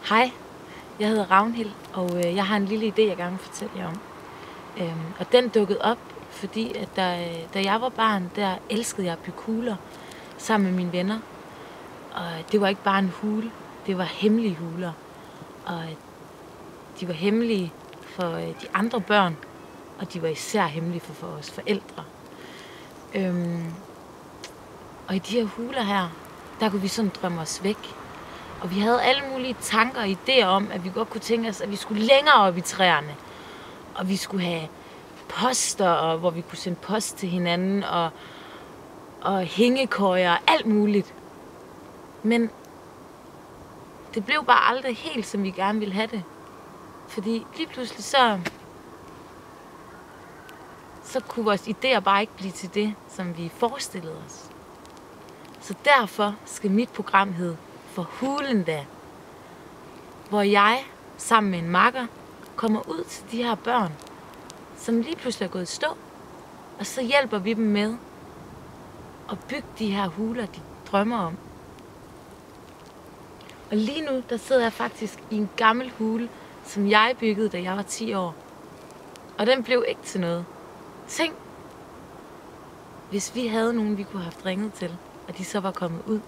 Hej, jeg hedder Ragnhild, og jeg har en lille idé, jeg gerne vil fortælle jer om. Og den dukkede op, fordi at da jeg var barn, der elskede jeg at bygge huler sammen med mine venner. Og det var ikke bare en hule, det var hemmelige huler. Og de var hemmelige for de andre børn, og de var især hemmelige for os forældre. Og i de her huler her, der kunne vi sådan drømme os væk. Og vi havde alle mulige tanker og idéer om, at vi godt kunne tænke os, at vi skulle længere op i træerne. Og vi skulle have poster, og hvor vi kunne sende post til hinanden, og hængekøjer og alt muligt. Men det blev bare aldrig helt, som vi gerne ville have det. Fordi lige pludselig så kunne vores idéer bare ikke blive til det, som vi forestillede os. Så derfor skal mit program hedde For Hulen da, hvor jeg sammen med en makker kommer ud til de her børn, som lige pludselig er gået i stå, og så hjælper vi dem med at bygge de her huler, de drømmer om. Og lige nu, der sidder jeg faktisk i en gammel hule, som jeg byggede, da jeg var 10 år. Og den blev ikke til noget. Tænk, hvis vi havde nogen, vi kunne have ringet til, og de så var kommet ud.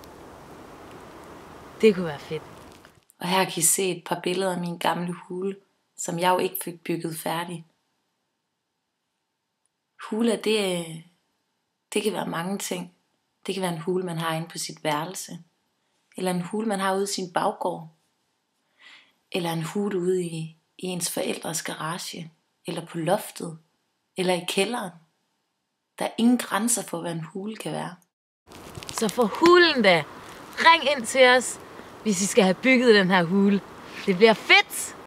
Det kunne være fedt. Og her kan I se et par billeder af min gamle hule, som jeg jo ikke fik bygget færdig. Huler, det kan være mange ting. Det kan være en hule, man har inde på sit værelse. Eller en hule, man har ude i sin baggård. Eller en hule ude i ens forældres garage. Eller på loftet. Eller i kælderen. Der er ingen grænser for, hvad en hule kan være. Så for hulen da, ring ind til os, hvis I skal have bygget den her hule. Det bliver fedt!